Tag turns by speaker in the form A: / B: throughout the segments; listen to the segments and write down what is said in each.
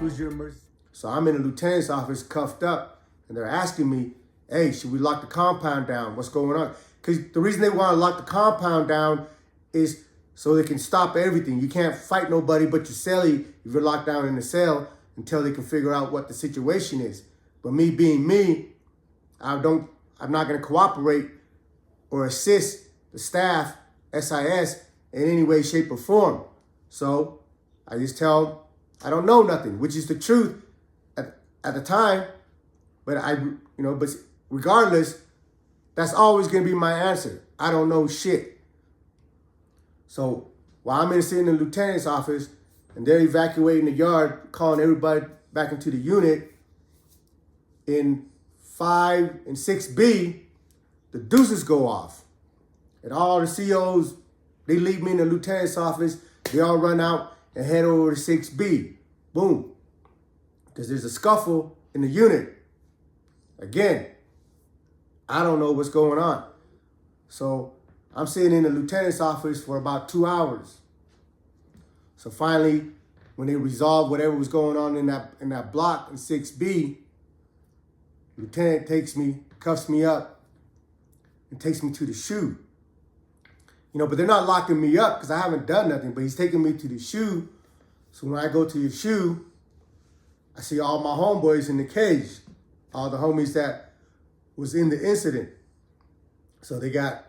A: Who's your emergency? So I'm in the lieutenant's office cuffed up, and they're asking me, hey, should we lock the compound down? What's going on? Because the reason they want to lock the compound down is so they can stop everything. You can't fight nobody but your cellie if you're locked down in the cell until they can figure out what the situation is. But me being me, I'm not going to cooperate or assist the staff, SIS, in any way, shape, or form. So I just tell them I don't know nothing, which is the truth at the time. But but regardless, that's always going to be my answer. I don't know shit. So while I'm sitting in the lieutenant's office and they're evacuating the yard, calling everybody back into the unit, in 5 and 6B, the deuces go off. And all the COs, they leave me in the lieutenant's office. They all run out and head over to 6B. Boom. Because there's a scuffle in the unit. Again, I don't know what's going on. So I'm sitting in the lieutenant's office for about 2 hours. So finally, when they resolved whatever was going on in that block in 6B, lieutenant takes me, cuffs me up, and takes me to the SHU. But they're not locking me up because I haven't done nothing, but he's taking me to the SHU. So when I go to the SHU, I see all my homeboys in the cage, all the homies that was in the incident. So they got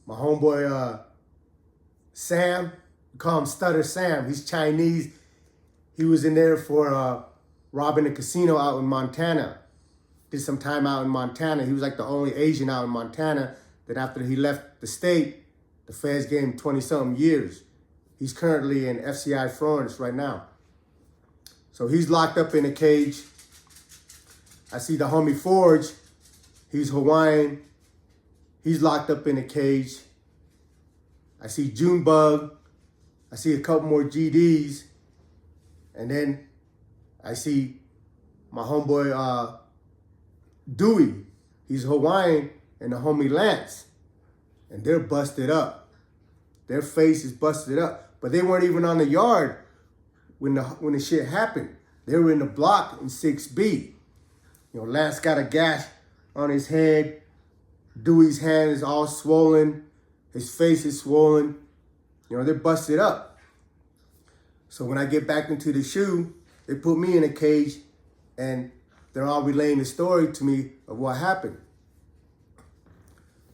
A: my homeboy Sam, we call him Stutter Sam. He's Chinese. He was in there for robbing a casino out in Montana. Did some time out in Montana. He was like the only Asian out in Montana that after he left the state, the feds gave him 20-something years. He's currently in FCI Florence right now. So he's locked up in a cage. I see the homie Forge. He's Hawaiian. He's locked up in a cage. I see Junebug. I see a couple more GDs. And then I see my homeboy Dewey. He's Hawaiian, and the homie Lance. And they're busted up. Their face is busted up. But they weren't even on the yard when the shit happened. They were in the block in 6B. Lance got a gash on his head. Dewey's hand is all swollen. His face is swollen. They're busted up. So when I get back into the SHU, they put me in a cage and they're all relaying the story to me of what happened.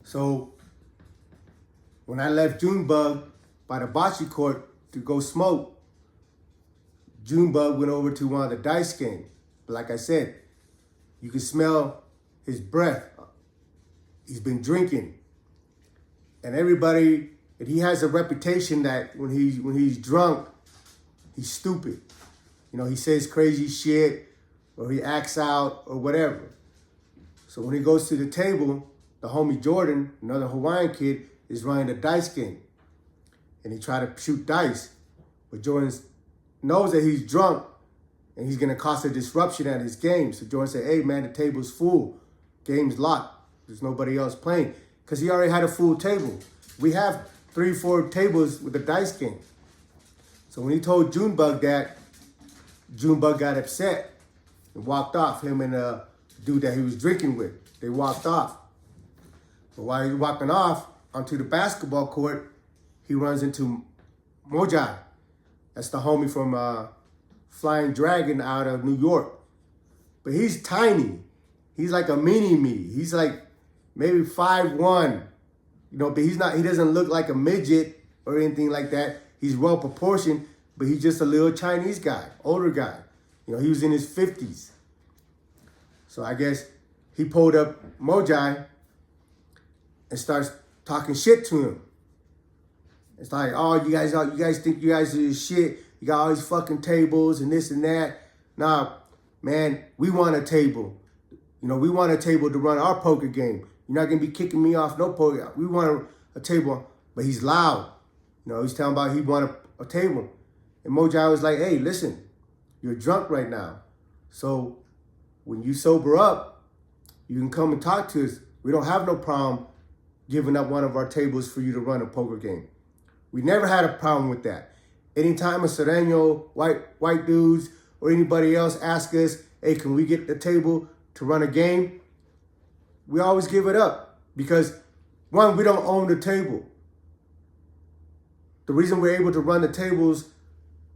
A: So when I left Junebug by the bocce court to go smoke, Junebug went over to one of the dice games. But like I said, you can smell his breath. He's been drinking. And everybody, and he has a reputation that when he's drunk, he's stupid. He says crazy shit or he acts out or whatever. So when he goes to the table, the homie Jordan, another Hawaiian kid, is running the dice game. And he tried to shoot dice. But Jordan knows that he's drunk and he's going to cause a disruption at his game. So Jordan said, hey, man, the table's full. Game's locked. There's nobody else playing. Because he already had a full table. We have 3-4 tables with the dice game. So when he told Junebug that, Junebug got upset and walked off. Him and the dude that he was drinking with. They walked off. But while he was walking off onto the basketball court, he runs into Mojai. That's the homie from Flying Dragon out of New York. But he's tiny. He's like a mini-me. He's like maybe 5'1", but he doesn't look like a midget or anything like that. He's well proportioned, but he's just a little Chinese guy, older guy. He was in his 50s. So I guess he pulled up Mojai and starts talking shit to him. It's like, oh, you guys think you guys are shit. You got all these fucking tables and this and that. Nah, man, we want a table. We want a table to run our poker game. You're not going to be kicking me off no poker. We want a table. But he's loud. He's talking about he wanted a table. And Mojai was like, hey, listen, you're drunk right now. So when you sober up, you can come and talk to us. We don't have no problem giving up one of our tables for you to run a poker game. We never had a problem with that. Anytime a Sereno, white dudes, or anybody else ask us, hey, can we get the table to run a game? We always give it up because, one, we don't own the table. The reason we're able to run the tables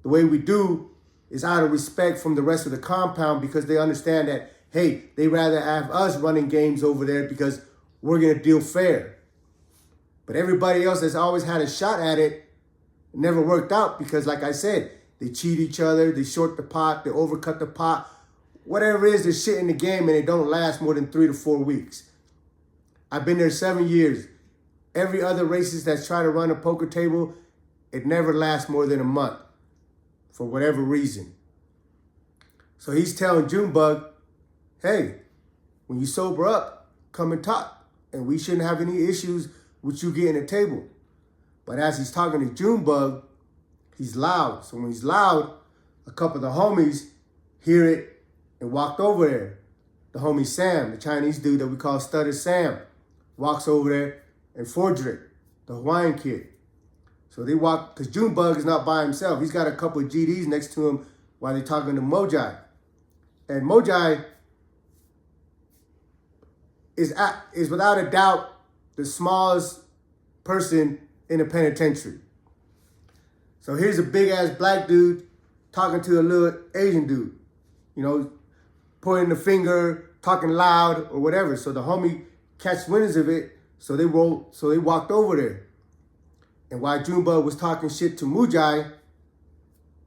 A: the way we do is out of respect from the rest of the compound, because they understand that, hey, they rather have us running games over there because we're going to deal fair. But everybody else that's always had a shot at it never worked out because, like I said, they cheat each other, they short the pot, they overcut the pot. Whatever it is, there's shit in the game and it don't last more than 3 to 4 weeks. I've been there 7 years. Every other racist that's tried to run a poker table, it never lasts more than a month for whatever reason. So he's telling Junebug, hey, when you sober up, come and talk. And we shouldn't have any issues with you getting a table. But as he's talking to Junebug, he's loud. So when he's loud, a couple of the homies hear it and walked over there. The homie Sam, the Chinese dude that we call Stutter Sam, walks over there, and Fordrick, the Hawaiian kid. So they walk, because Junebug is not by himself. He's got a couple of GDs next to him while they're talking to Mojai. And Mojai is without a doubt the smallest person in the penitentiary. So here's a big-ass black dude talking to a little Asian dude, pointing the finger, talking loud or whatever. So the homie catch wind of it, so they walked over there. And while Junebug was talking shit to Mujai,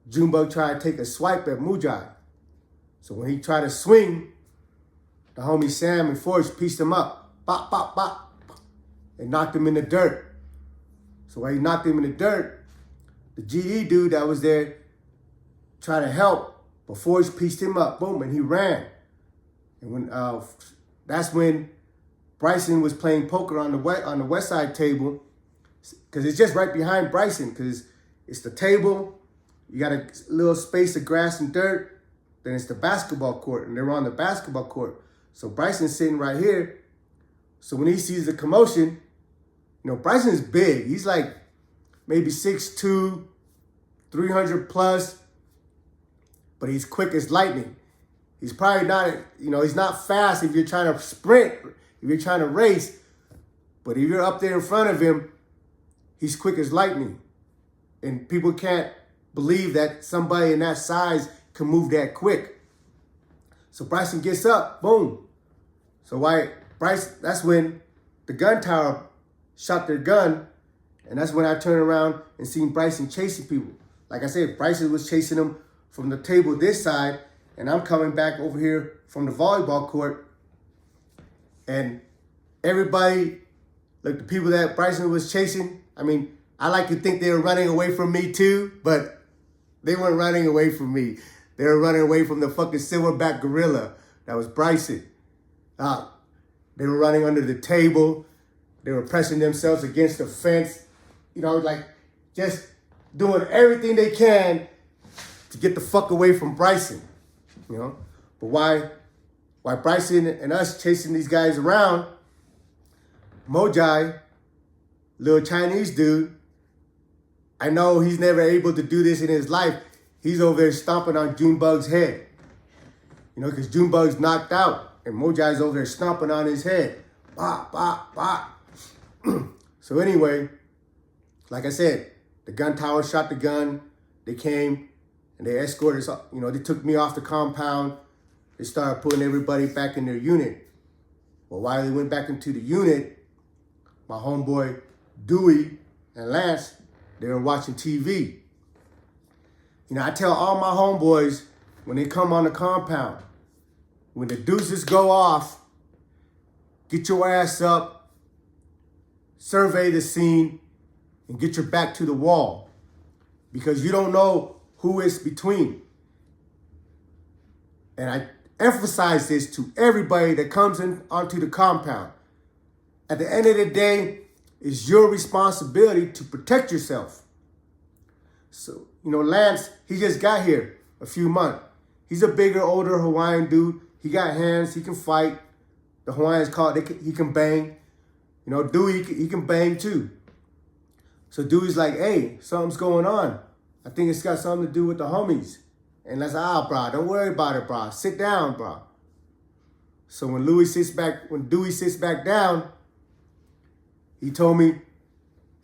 A: Junebug tried to take a swipe at Mujai. So when he tried to swing, the homie Sam and Forge pieced him up. Bop, bop, bop. And knocked him in the dirt. So while he knocked him in the dirt, the GD dude that was there tried to help, but Forge pieced him up. Boom, and he ran. And when that's when Bryson was playing poker on the west side table, because it's just right behind Bryson, because it's the table, you got a little space of grass and dirt, then it's the basketball court, and they're on the basketball court. So Bryson's sitting right here. So when he sees the commotion, Bryson's big. He's like maybe 6'2", 300 plus, but he's quick as lightning. He's probably not, he's not fast if you're trying to sprint, if you're trying to race, but if you're up there in front of him, he's quick as lightning. And people can't believe that somebody in that size can move that quick. So Bryson gets up, boom. So that's when the gun tower shot their gun, and that's when I turned around and seen Bryson chasing people. Like I said, Bryson was chasing them from the table this side, and I'm coming back over here from the volleyball court. And everybody, like the people that Bryson was chasing, I like to think they were running away from me too, but they weren't running away from me. They were running away from the fucking silverback gorilla that was Bryson. They were running under the table. They were pressing themselves against the fence. Just doing everything they can to get the fuck away from Bryson. But why Bryson and us chasing these guys around, Mojai, little Chinese dude, I know he's never able to do this in his life. He's over there stomping on Junebug's head. Because Junebug's knocked out and Mojai's over there stomping on his head. Bop, bop, bop. So anyway, like I said, the gun tower shot the gun. They came and they escorted us. They took me off the compound. They started putting everybody back in their unit. Well, while they went back into the unit, my homeboy Dewey and Lance, they were watching TV. I tell all my homeboys when they come on the compound, when the deuces go off, get your ass up, survey the scene, and get your back to the wall. Because you don't know who it's between. And I emphasize this to everybody that comes in onto the compound. At the end of the day, it's your responsibility to protect yourself. So, Lance, he just got here a few months. He's a bigger, older Hawaiian dude. He got hands, he can fight. The Hawaiians he can bang. Dewey, he can bang too. So Dewey's like, hey, something's going on. I think it's got something to do with the homies. And I said, bro, don't worry about it, bro. Sit down, bro. So when Dewey sits back down, he told me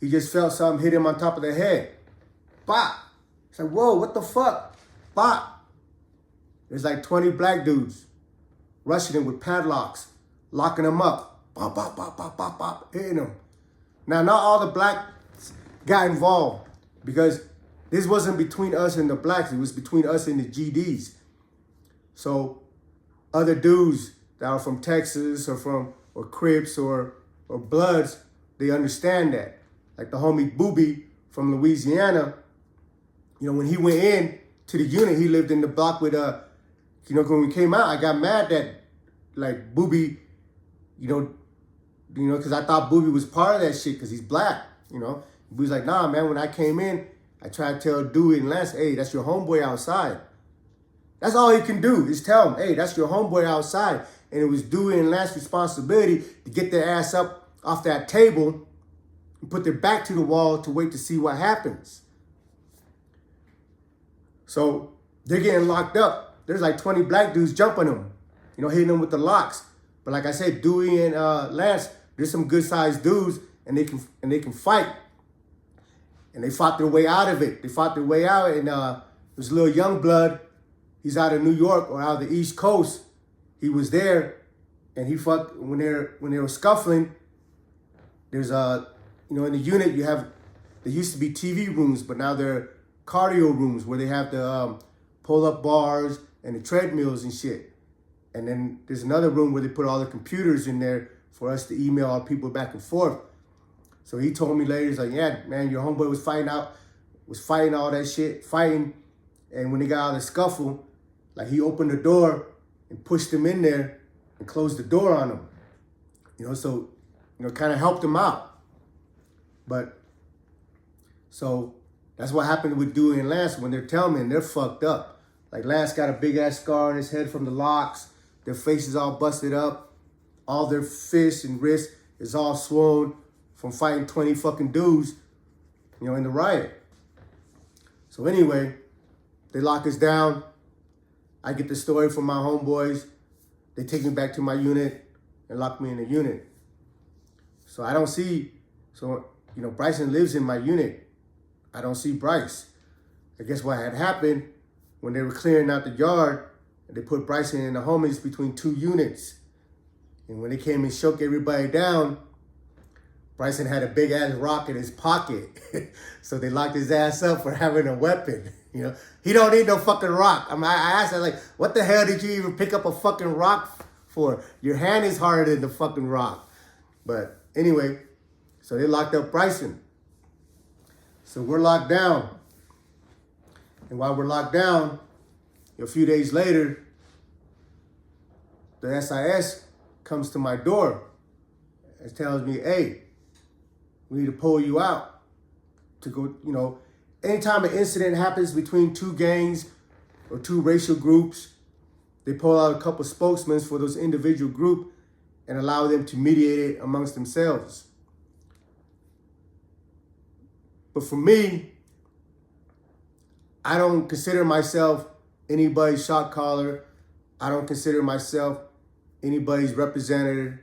A: he just felt something hit him on top of the head. Bop. It's like, whoa, what the fuck? Bop. There's like 20 black dudes rushing him with padlocks, locking him up. Bop, bop, bop, bop, bop, bop, hitting him. Now, not all the blacks got involved because this wasn't between us and the blacks. It was between us and the GDs. So other dudes that are from Texas or Crips or Bloods, they understand that. Like the homie Booby from Louisiana, you know, when he went in to the unit, he lived in the block with, you know, when we came out, I got mad that, like, Booby, you know, because I thought Booby was part of that shit because he's black, you know. He was like, nah, man, when I came in, I tried to tell Dewey and Lance, hey, that's your homeboy outside. That's all he can do is tell him, hey, that's your homeboy outside. And it was Dewey and Lance's responsibility to get their ass up off that table and put their back to the wall to wait to see what happens. So they're getting locked up. There's like 20 black dudes jumping them, you know, hitting them with the locks. But like I said, Dewey and Lance, they're some good-sized dudes, and they can fight. And they fought their way out of it. They fought their way out, and there's a little young blood. He's out of New York or out of the East Coast. He was there, and he fought when they were scuffling. There's you know, in the unit there used to be TV rooms, but now they're cardio rooms where they have the pull-up bars and the treadmills and shit. And then there's another room where they put all the computers in there for us to email our people back and forth. So he told me later, he's like, yeah, man, your homeboy was fighting all that shit, fighting. And when they got out of the scuffle, like he opened the door and pushed him in there and closed the door on him. You know, so, you know, kind of helped him out. But, so that's what happened with Dewey and Lance when they're telling me, and they're fucked up. Like Lance got a big ass scar on his head from the locks. Their faces all busted up. All their fists and wrists is all swollen from fighting 20 fucking dudes, you know, in the riot. So anyway, they lock us down. I get the story from my homeboys. They take me back to my unit and lock me in the unit. So you know, Bryson lives in my unit. I don't see Bryce. I guess what had happened when they were clearing out the yard, they put Bryson and the homies between two units. And when they came and shook everybody down, Bryson had a big ass rock in his pocket. So they locked his ass up for having a weapon. You know, he don't need no fucking rock. I mean, I asked him, like, what the hell did you even pick up a fucking rock for? Your hand is harder than the fucking rock. But anyway, so they locked up Bryson. So we're locked down. And while we're locked down, a few days later, the SIS comes to my door and tells me, hey, we need to pull you out to go, you know, anytime an incident happens between two gangs or two racial groups, they pull out a couple spokesmen for those individual group and allow them to mediate it amongst themselves. But for me, I don't consider myself anybody's shot caller. I don't consider myself anybody's representative.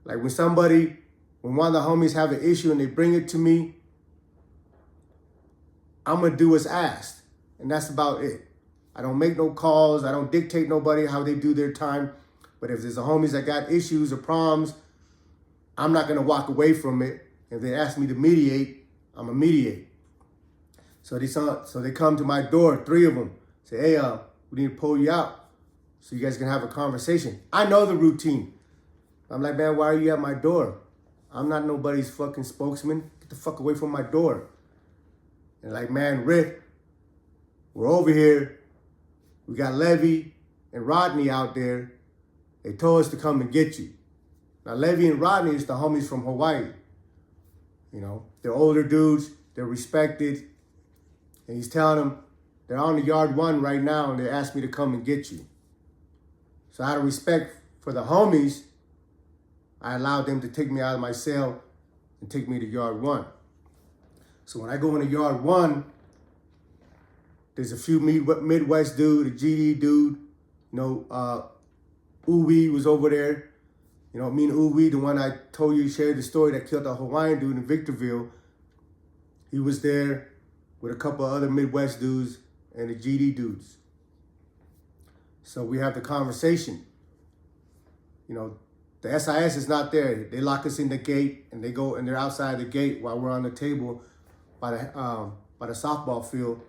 A: Like when one of the homies have an issue and they bring it to me, I'm gonna do what's asked. And that's about it. I don't make no calls. I don't dictate nobody how they do their time. But if there's a homies that got issues or problems, I'm not gonna walk away from it. If they ask me to mediate, I'm gonna mediate. So they come to my door, 3 of them, say, hey, we need to pull you out so you guys can have a conversation. I know the routine. I'm like, man, why are you at my door? I'm not nobody's fucking spokesman. Get the fuck away from my door. And like, man, Rick, we're over here. We got Levy and Rodney out there. They told us to come and get you. Now, Levy and Rodney is the homies from Hawaii. You know, they're older dudes. They're respected. And he's telling them they're on the yard 1 right now and they asked me to come and get you. So out of respect for the homies, I allowed them to take me out of my cell and take me to yard 1. So when I go into yard 1, There's a few Midwest dude, a GD dude, Uwe was over there. Me and Uwe, the one I told you shared the story that killed the Hawaiian dude in Victorville. He was there with a couple of other Midwest dudes and the GD dudes. So we have the conversation. The SIS is not there. They lock us in the gate and they're outside the gate while we're on the table by the softball field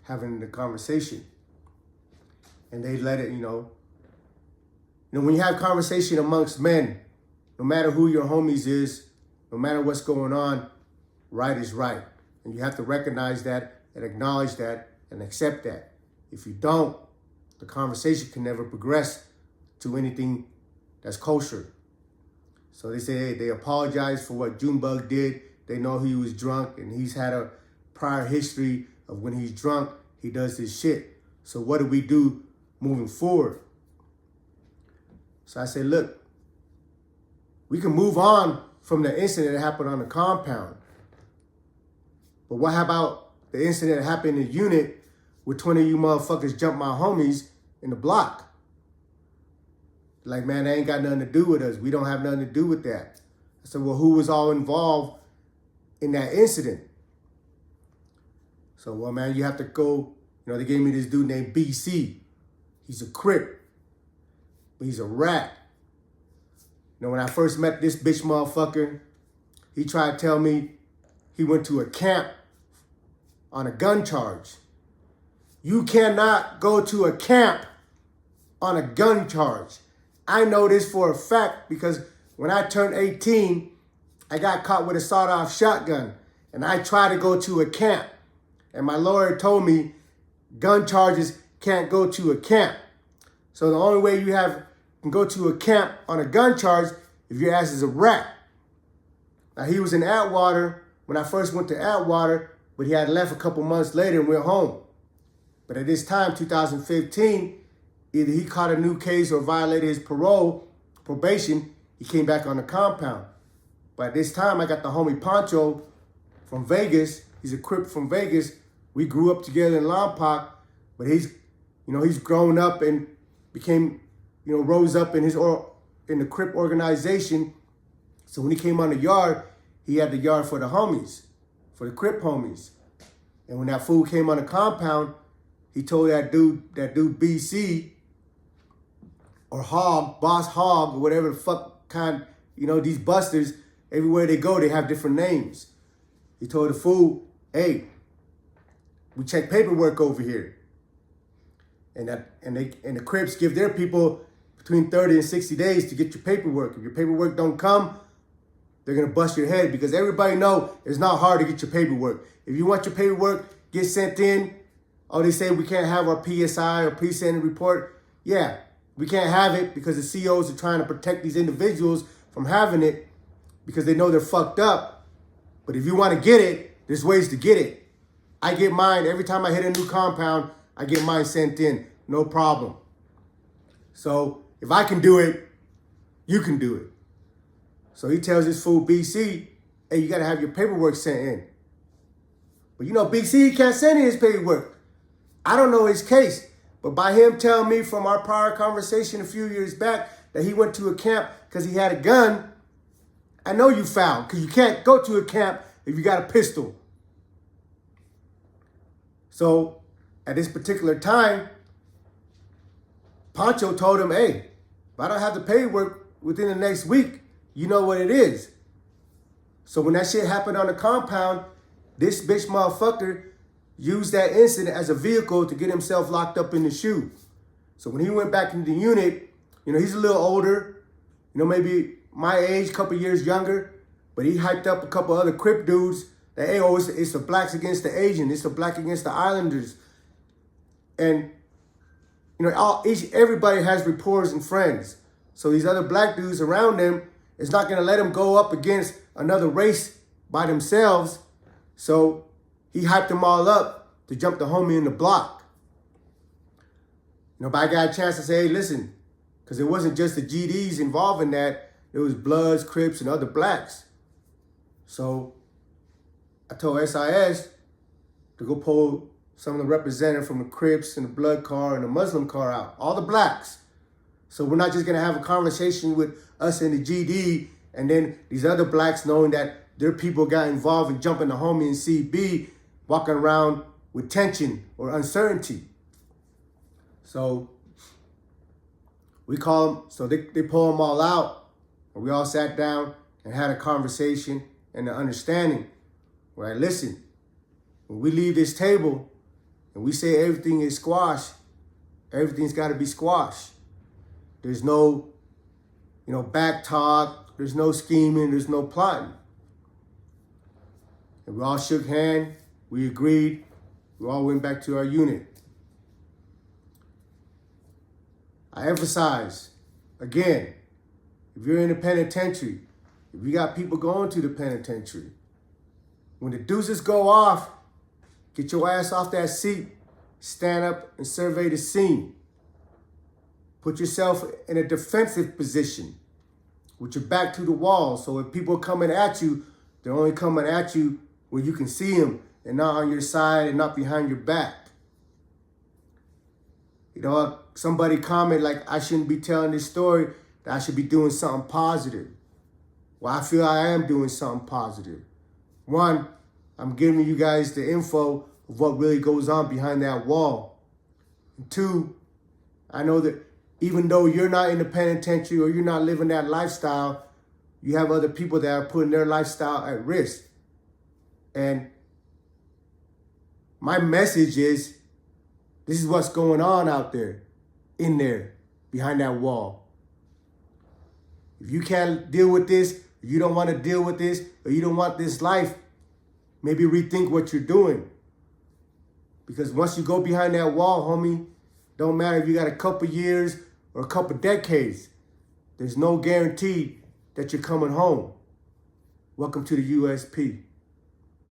A: having the conversation. And they let it, when you have conversation amongst men, no matter who your homies is, no matter what's going on, right is right. And you have to recognize that and acknowledge that and accept that. If you don't, the conversation can never progress to anything that's kosher. So they say, hey, they apologize for what Junebug did. They know he was drunk and he's had a prior history of when he's drunk, he does this shit. So what do we do moving forward? So I said, look, we can move on from the incident that happened on the compound. But what about the incident that happened in the unit where 20 of you motherfuckers jumped my homies in the block? Like, man, that ain't got nothing to do with us. We don't have nothing to do with that. I said, well, who was all involved in that incident? So, well, man, you have to go. They gave me this dude named BC. He's a Crip, but he's a rat. When I first met this bitch motherfucker, he tried to tell me he went to a camp on a gun charge. You cannot go to a camp on a gun charge. I know this for a fact because when I turned 18, I got caught with a sawed-off shotgun, and I tried to go to a camp. And my lawyer told me gun charges can't go to a camp. So the only way you can go to a camp on a gun charge if your ass is a rat. Now, he was in Atwater when I first went to Atwater, but he had left a couple months later and went home. But at this time, 2015, either he caught a new case or violated his probation, he came back on the compound. But at this time, I got the homie Pancho from Vegas. He's a Crip from Vegas. We grew up together in Lompoc, but he's grown up and became, rose up in the Crip organization. So when he came on the yard, he had the yard for the homies, for the Crip homies. And when that fool came on the compound, he told that dude BC or Hog, Boss Hog, or whatever the fuck kind, these busters, everywhere they go, they have different names. He told the fool, hey, we check paperwork over here. And the Crips give their people between 30 and 60 days to get your paperwork. If your paperwork don't come, they're gonna bust your head because everybody know it's not hard to get your paperwork. If you want your paperwork, get sent in. Oh, they say we can't have our PSI or pre-sentence report. Yeah, we can't have it because the COs are trying to protect these individuals from having it because they know they're fucked up. But if you want to get it, there's ways to get it. I get mine every time I hit a new compound. I get mine sent in, no problem. So if I can do it, you can do it. So he tells this fool BC, hey, you got to have your paperwork sent in. But BC can't send in his paperwork. I don't know his case, but by him telling me from our prior conversation a few years back that he went to a camp because he had a gun, I know you foul because you can't go to a camp if you got a pistol. So at this particular time, Pancho told him, hey, if I don't have the paperwork within the next week, you know what it is. So when that shit happened on the compound, this bitch motherfucker used that incident as a vehicle to get himself locked up in the shoe. So when he went back into the unit, he's a little older, maybe my age, couple years younger, but he hyped up a couple other Crip dudes that, hey, it's the blacks against the Asian, it's the black against the Islanders. And, everybody has rapport and friends. So these other black dudes around them is not going to let them go up against another race by themselves. So he hyped them all up to jump the homie in the block. But I got a chance to say, hey, listen, because it wasn't just the GDs involved in that. There was Bloods, Crips, and other blacks. So I told SIS to go pull some of the representatives from the Crips and the Blood car and the Muslim car out, all the blacks. So we're not just gonna have a conversation with us in the GD and then these other blacks knowing that their people got involved and jumping the homie in CB, walking around with tension or uncertainty. So we call them, so they pull them all out, and we all sat down and had a conversation and an understanding. Right, listen, when we leave this table and we say everything is squashed, everything's got to be squashed. There's no, back talk. There's no scheming. There's no plotting. And we all shook hands. We agreed. We all went back to our unit. I emphasize, again, if you're in the penitentiary, if you got people going to the penitentiary, when the deuces go off, get your ass off that seat, stand up and survey the scene. Put yourself in a defensive position with your back to the wall. So if people are coming at you, they're only coming at you where you can see them and not on your side and not behind your back. Somebody comment like I shouldn't be telling this story, that I should be doing something positive. Well, I feel I am doing something positive. One, I'm giving you guys the info of what really goes on behind that wall. And two, I know that even though you're not in the penitentiary or you're not living that lifestyle, you have other people that are putting their lifestyle at risk. And my message is, this is what's going on out there, in there, behind that wall. If you can't deal with this, if you don't want to deal with this, or you don't want this life, maybe rethink what you're doing. Because once you go behind that wall, homie, don't matter if you got a couple years or a couple decades, there's no guarantee that you're coming home. Welcome to the USP.